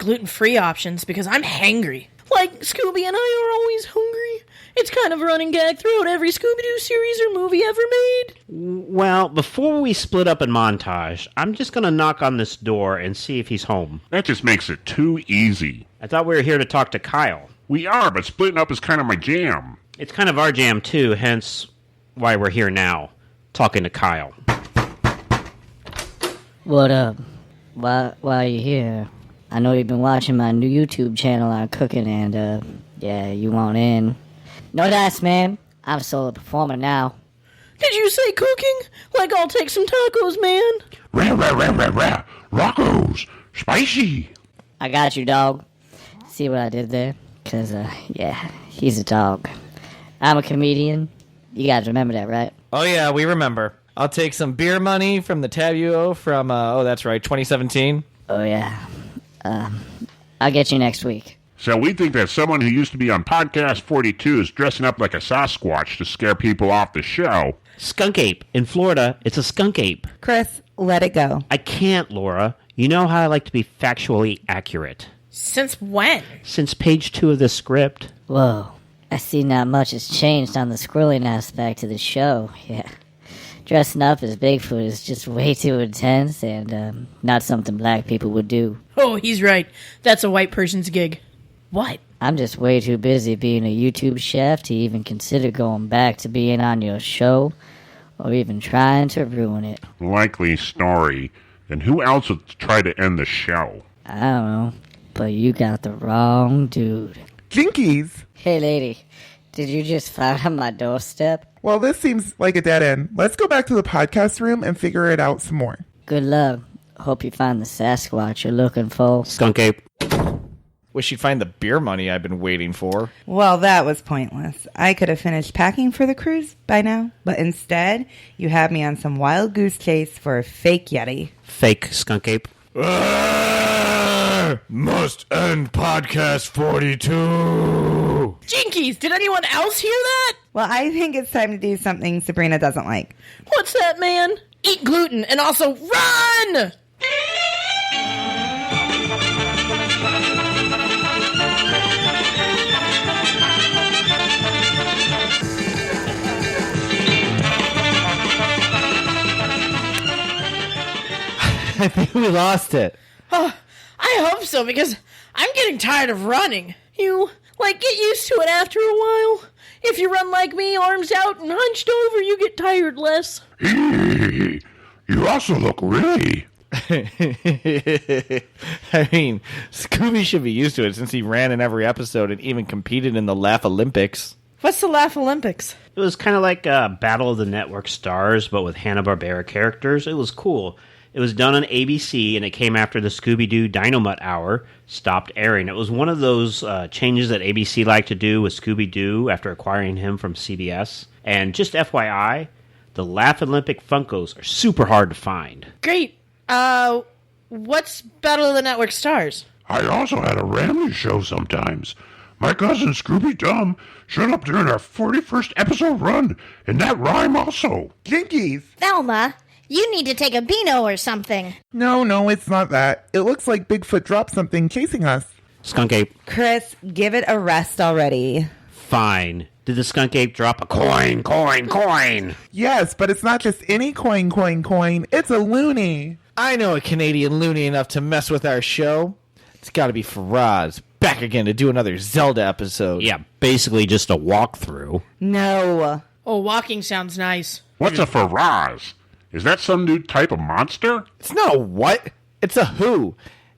gluten-free options because I'm hangry. Like, Scooby and I are always hungry. It's kind of a running gag throughout every Scooby Doo series or movie ever made. Well, before we split up in montage, I'm just going to knock on this door and see if he's home. That just makes it too easy. I thought we were here to talk to Kyle. We are, but splitting up is kind of my jam. It's kind of our jam, too, hence why we're here now, talking to Kyle. What up? Why are you here? I know you've been watching my new YouTube channel on cooking, and, yeah, you want in. No dice, man. I'm a solo performer now. Did you say cooking? Like, I'll take some tacos, man. Rah. Rocco's. Spicy. I got you, dog. See what I did there? Because, yeah, he's a dog. I'm a comedian. You guys remember that, right? Oh, yeah, we remember. I'll take some beer money from the tab you owe from, that's right, 2017. Oh, yeah. I'll get you next week. So we think that someone who used to be on Podcast 42 is dressing up like a Sasquatch to scare people off the show. Skunk ape. In Florida, it's a skunk ape. Chris, let it go. I can't, Laura. You know how I like to be factually accurate. Since when? Since page 2 of the script. Whoa. I see not much has changed on the scrolling aspect of the show. Yeah. Dressing up as Bigfoot is just way too intense and not something black people would do. Oh, he's right. That's a white person's gig. What? I'm just way too busy being a YouTube chef to even consider going back to being on your show or even trying to ruin it. Likely story. Then who else would try to end the show? I don't know, but you got the wrong dude. Jinkies! Hey, lady, did you just find on my doorstep? Well, this seems like a dead end. Let's go back to the podcast room and figure it out some more. Good luck. Hope you find the Sasquatch you're looking for. Skunk ape. Wish you'd find the beer money I've been waiting for. Well, that was pointless. I could have finished packing for the cruise by now, but instead, you had me on some wild goose chase for a fake Yeti. Fake skunk ape. Must end podcast 42. Jinkies, did anyone else hear that? Well, I think it's time to do something Sabrina doesn't like. What's that, man? Eat gluten and also run! I think we lost it. Oh, I hope so, because I'm getting tired of running. You, get used to it after a while. If you run like me, arms out and hunched over, you get tired less. You also look really... I mean, Scooby should be used to it since he ran in every episode and even competed in the Laugh Olympics. What's the Laugh Olympics? It was kind of like Battle of the Network Stars, but with Hanna-Barbera characters. It was cool. It was done on ABC, and it came after the Scooby Doo Dynamite Hour stopped airing. It was one of those changes that ABC liked to do with Scooby Doo after acquiring him from CBS. And just FYI, the Laugh Olympic Funkos are super hard to find. Great. What's Battle of the Network Stars? I also had a Ramley show sometimes. My cousin Scooby Dum showed up during our 41st episode run, and that rhyme also. Jinkies! Velma, you need to take a Beano or something. No, it's not that. It looks like Bigfoot dropped something chasing us. Skunk ape. Chris, give it a rest already. Fine. Did the skunk ape drop a coin? Yes, but it's not just any coin. It's a loony. I know a Canadian loony enough to mess with our show. It's got to be Faraz, back again to do another Zelda episode. Yeah, basically just a walkthrough. No. Oh, walking sounds nice. What's a Faraz? Is that some new type of monster? It's not a what? It's a who.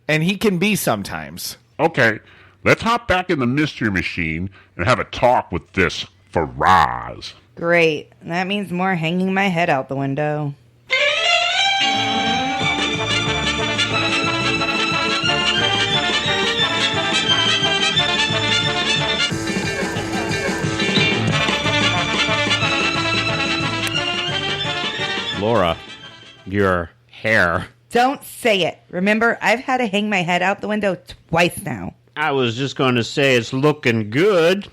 And he can be sometimes. Okay, let's hop back in the Mystery Machine and have a talk with this Faraz. Great. That means more hanging my head out the window. Laura, your hair. Don't say it. Remember, I've had to hang my head out the window twice now. I was just going to say it's looking good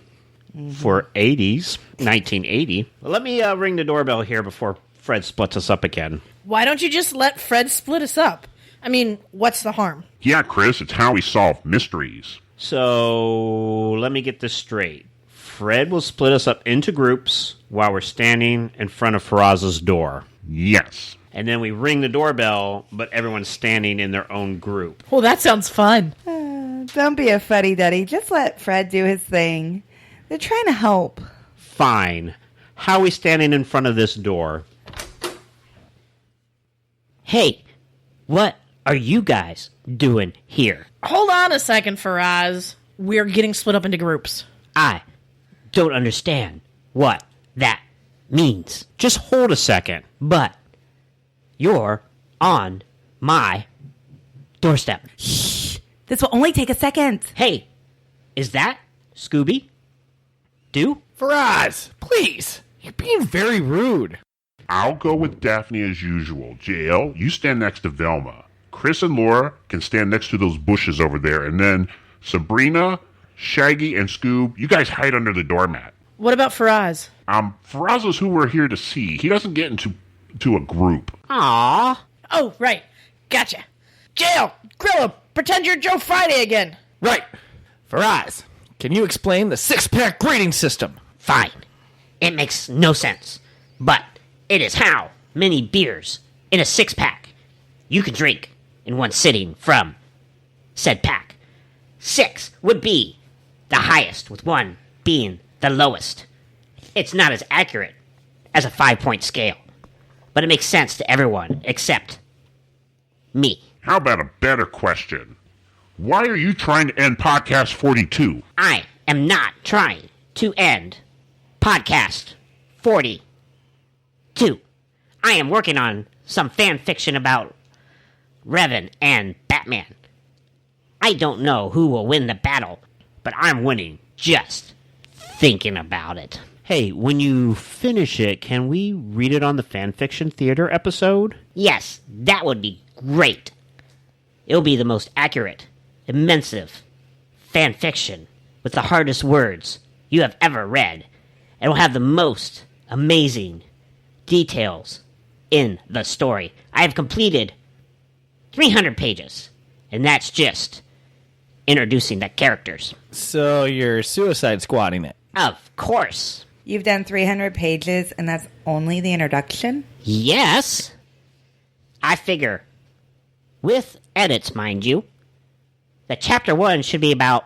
for 80s, 1980. Well, let me ring the doorbell here before Fred splits us up again. Why don't you just let Fred split us up? I mean, what's the harm? Yeah, Chris, it's how we solve mysteries. So, let me get this straight. Fred will split us up into groups while we're standing in front of Faraz's door. Yes. And then we ring the doorbell, but everyone's standing in their own group. Well, that sounds fun. Don't be a fuddy-duddy. Just let Fred do his thing. They're trying to help. Fine. How are we standing in front of this door? Hey, what are you guys doing here? Hold on a second, Faraz. We're getting split up into groups. I don't understand what that means. Just hold a second. But you're on my doorstep. This will only take a second. Hey, is that Scooby Doo? Faraz, please. You're being very rude. I'll go with Daphne as usual. JL, you stand next to Velma. Chris and Laura can stand next to those bushes over there. And then Sabrina, Shaggy, and Scoob, you guys hide under the doormat. What about Faraz? Faraz is who we're here to see. He doesn't get into a group. Aww. Oh, right. Gotcha. Jail! Grillo! Pretend you're Joe Friday again. Right. Faraz, can you explain the six-pack grading system? Fine. It makes no sense. But it is how many beers in a six-pack you can drink in one sitting from said pack. 6 would be the highest, with 1 being the lowest. It's not as accurate as a 5-point scale, but it makes sense to everyone except me. How about a better question? Why are you trying to end podcast 42? I am not trying to end podcast 42. I am working on some fan fiction about Revan and Batman. I don't know who will win the battle, but I'm winning just thinking about it. Hey, when you finish it, can we read it on the Fanfiction Theater episode? Yes, that would be great. It'll be the most accurate, immense fan fiction with the hardest words you have ever read. It will have the most amazing details in the story. I have completed 300 pages, and that's just introducing the characters. So you're suicide squatting it. Of course. You've done 300 pages, and that's only the introduction? Yes. I figure, with edits, mind you, that chapter 1 should be about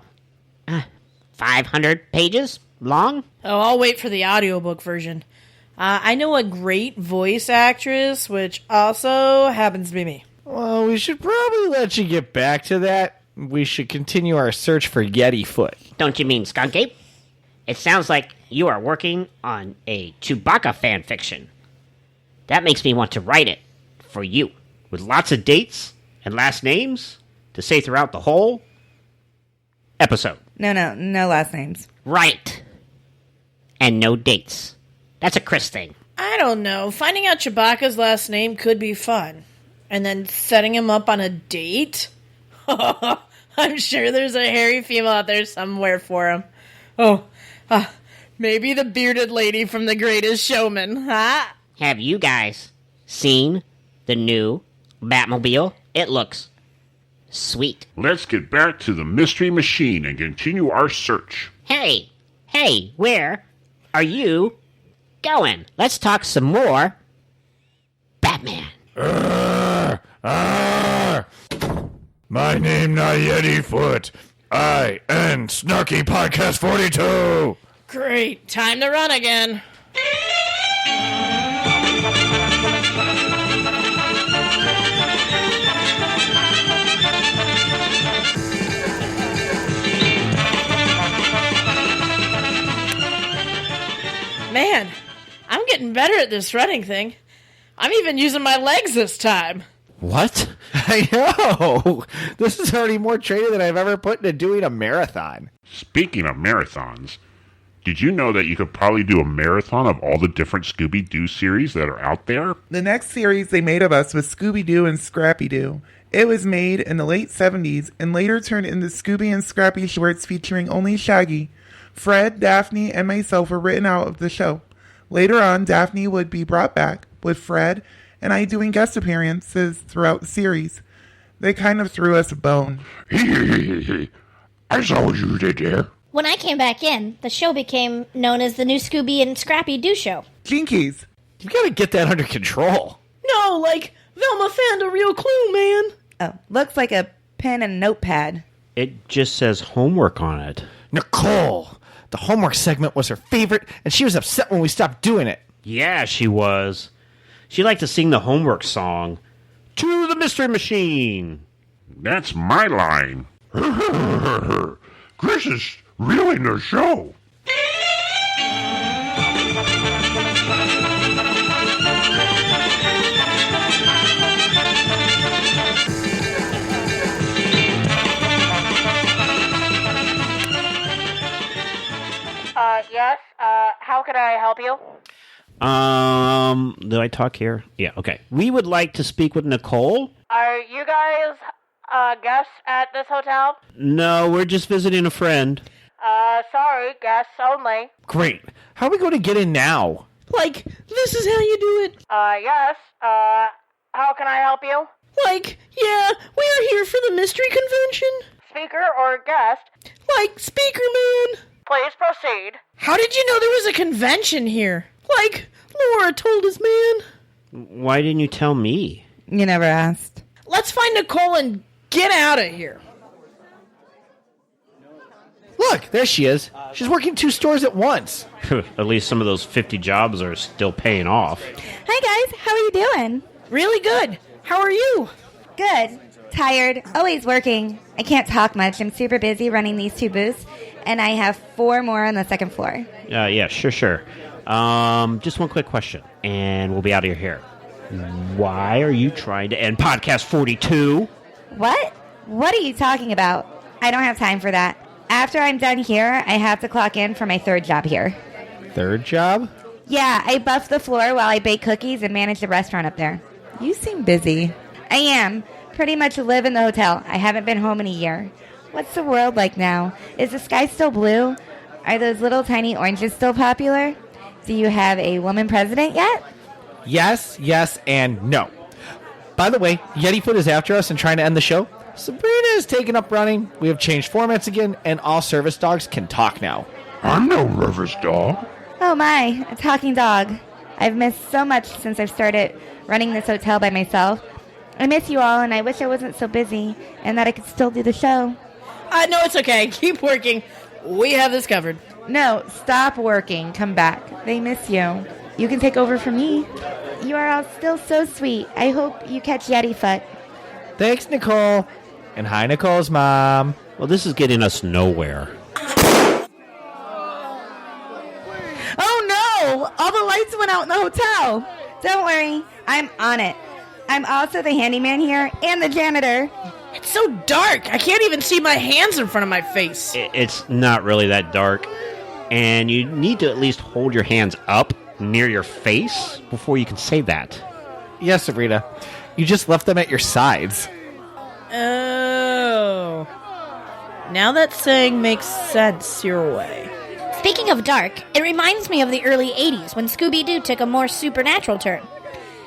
500 pages long. Oh, I'll wait for the audiobook version. I know a great voice actress, which also happens to be me. Well, we should probably let you get back to that. We should continue our search for Yeti Foot. Don't you mean Skunk Ape? It sounds like you are working on a Chewbacca fan fiction. That makes me want to write it for you. With lots of dates and last names to say throughout the whole episode. No last names. Right. And no dates. That's a Chris thing. I don't know. Finding out Chewbacca's last name could be fun. And then setting him up on a date? I'm sure there's a hairy female out there somewhere for him. Maybe the bearded lady from The Greatest Showman, huh? Have you guys seen the new Batmobile? It looks sweet. Let's get back to the Mystery Machine and continue our search. Hey, where are you going? Let's talk some more Batman. My name not Yeti Foot. I am Snarky Podcast 42. Great. Time to run again. Man, I'm getting better at this running thing. I'm even using my legs this time. What? I know! This is already more training than I've ever put into doing a marathon. Speaking of marathons, did you know that you could probably do a marathon of all the different Scooby Doo series that are out there? The next series they made of us was Scooby Doo and Scrappy Doo. It was made in the late 70s and later turned into Scooby and Scrappy shorts featuring only Shaggy. Fred, Daphne, and myself were written out of the show. Later on, Daphne would be brought back, with Fred and I doing guest appearances throughout the series. They kind of threw us a bone. I saw what you did there. When I came back in, the show became known as the new Scooby and Scrappy Doo show. Jinkies. You gotta get that under control. No, like, Velma found a real clue, man. Oh, looks like a pen and notepad. It just says homework on it. Nicole! The homework segment was her favorite, and she was upset when we stopped doing it. Yeah, she was. She liked to sing the homework song. To the Mystery Machine! That's my line. Chris is reeling the show. Yes, how can I help you? Do I talk here? Yeah, okay. We would like to speak with Nicole. Are you guys, guests at this hotel? No, we're just visiting a friend. Sorry, guests only. Great. How are we going to get in now? Like, this is how you do it. Yes, how can I help you? Like, yeah, we are here for the mystery convention. Speaker or guest? Like, speaker man. Please proceed. How did you know there was a convention here? Like, Laura told us, man. Why didn't you tell me? You never asked. Let's find Nicole and get out of here. Look, there she is. She's working 2 stores at once. At least some of those 50 jobs are still paying off. Hi, guys. How are you doing? Really good. How are you? Good. Tired. Always working. I can't talk much. I'm super busy running these 2 booths, and I have 4 more on the second floor. Yeah, sure. Just one quick question, and we'll be out of here. Why are you trying to end Podcast 42? What? What are you talking about? I don't have time for that. After I'm done here, I have to clock in for my 3rd job here. 3rd job? Yeah, I buff the floor while I bake cookies and manage the restaurant up there. You seem busy. I am. Pretty much live in the hotel. I haven't been home in a year. What's the world like now? Is the sky still blue? Are those little tiny oranges still popular? Do you have a woman president yet? Yes, and no. By the way, Yetifoot is after us and trying to end the show. Sabrina is taking up running. We have changed formats again, and all service dogs can talk now. I'm no nervous dog. Oh my, a talking dog. I've missed so much since I've started running this hotel by myself. I miss you all, and I wish I wasn't so busy and that I could still do the show. No, it's okay. Keep working. We have this covered. No, stop working. Come back. They miss you. You can take over for me. You are all still so sweet. I hope you catch Yetifoot. Thanks, Nicole. And hi, Nicole's mom. Well, this is getting us nowhere. Oh no! All the lights went out in the hotel. Don't worry, I'm on it. I'm also the handyman here and the janitor. It's so dark. I can't even see my hands in front of my face. It's not really that dark. And you need to at least hold your hands up near your face before you can say that. Yes, Sabrina. You just left them at your sides. Oh. Now that saying makes sense your way. Speaking of dark, it reminds me of the early 80s when Scooby Doo took a more supernatural turn.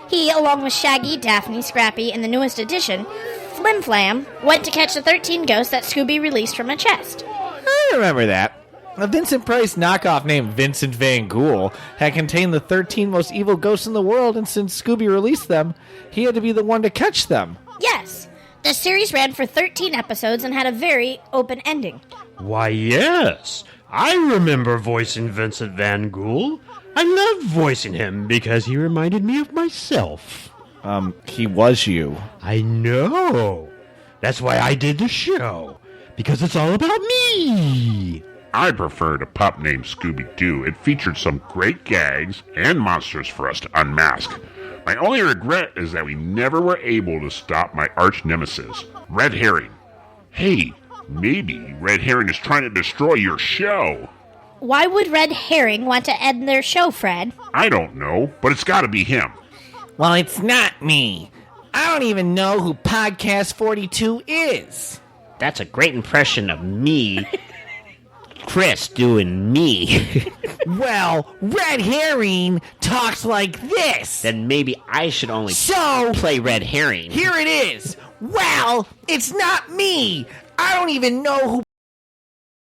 He, along with Shaggy, Daphne, Scrappy, and the newest addition, Flim Flam, went to catch the 13 ghosts that Scooby released from a chest. I remember that. A Vincent Price knockoff named Vincent Van Ghoul had contained the 13 most evil ghosts in the world, and since Scooby released them, he had to be the one to catch them. Yes. The series ran for 13 episodes and had a very open ending. Why, yes. I remember voicing Vincent Van Ghoul. I loved voicing him because he reminded me of myself. He was you. I know. That's why I did the show. Because it's all about me. I preferred a pup named Scooby Doo. It featured some great gags and monsters for us to unmask. My only regret is that we never were able to stop my arch nemesis, Red Herring. Hey, maybe Red Herring is trying to destroy your show. Why would Red Herring want to end their show, Fred? I don't know, but it's got to be him. Well, it's not me. I don't even know who Podcast 42 is. That's a great impression of me. Chris doing me. Well, Red Herring talks like this. Then maybe I should only So, play Red Herring. here it is. Well, it's not me. I don't even know who